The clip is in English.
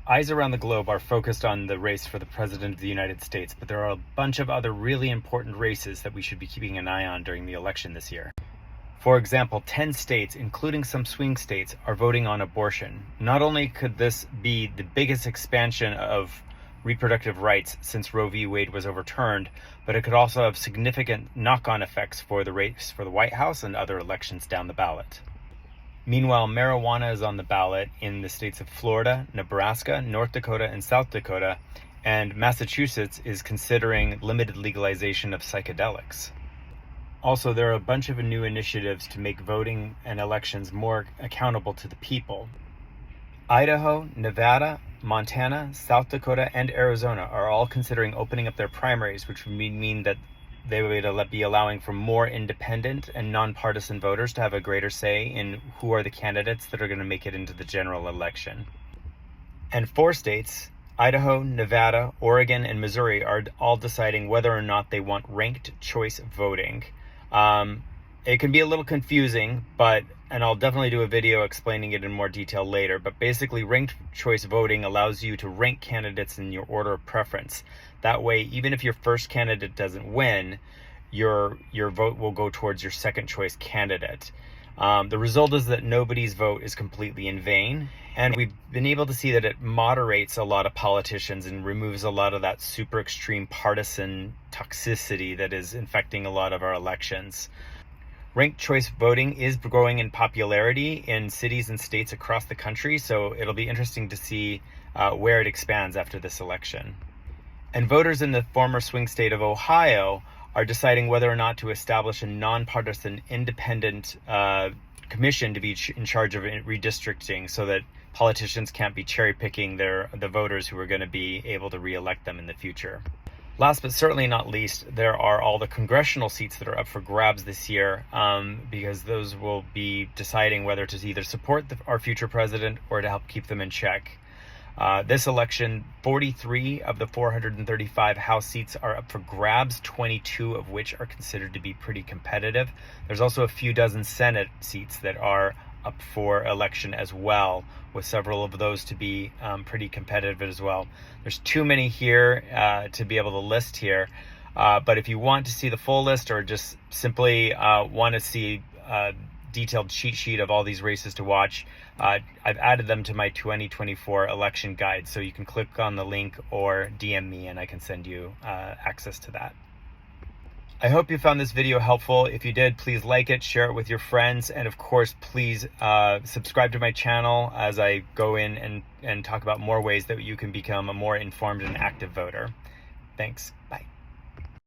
Eyes around the globe are focused on the race for the President of the United States, but there are a bunch of other really important races that we should be keeping an eye on during the election this year. For example, 10 states, including some swing states, are voting on abortion. Not only could this be the biggest expansion of reproductive rights since Roe v. Wade was overturned, but it could also have significant knock-on effects for the race for the White House and other elections down the ballot. Meanwhile, marijuana is on the ballot in the states of Florida, Nebraska, North Dakota, and South Dakota, and Massachusetts is considering limited legalization of psychedelics. Also, there are a bunch of new initiatives to make voting and elections more accountable to the people. Idaho, Nevada, Montana, South Dakota, and Arizona are all considering opening up their primaries, which would mean that they would be allowing for more independent and nonpartisan voters to have a greater say in who are the candidates that are going to make it into the general election. And 4 states, Idaho, Nevada, Oregon, and Missouri, are all deciding whether or not they want ranked choice voting. It can be a little confusing, and I'll definitely do a video explaining it in more detail later, but basically ranked choice voting allows you to rank candidates in your order of preference. That way, even if your first candidate doesn't win, your vote will go towards your second choice candidate. The result is that nobody's vote is completely in vain, and we've been able to see that it moderates a lot of politicians and removes a lot of that super extreme partisan toxicity that is infecting a lot of our elections. Ranked choice voting is growing in popularity in cities and states across the country, so it'll be interesting to see where it expands after this election. And voters in the former swing state of Ohio are deciding whether or not to establish a nonpartisan independent commission to be in charge of redistricting so that politicians can't be cherry picking the voters who are going to be able to re-elect them in the future. Last but certainly not least, there are all the congressional seats that are up for grabs this year, because those will be deciding whether to either support our future president or to help keep them in check. This election, 43 of the 435 House seats are up for grabs, 22 of which are considered to be pretty competitive. There's also a few dozen Senate seats that are up for election as well, with several of those to be pretty competitive as well. There's too many here to be able to list here, but if you want to see the full list or just simply want to see a detailed cheat sheet of all these races to watch, I've added them to my 2024 election guide, so you can click on the link or DM me and I can send you access to that. I hope you found this video helpful. If you did, please like it, share it with your friends, and of course, please subscribe to my channel as I go in and talk about more ways that you can become a more informed and active voter. Thanks. Bye.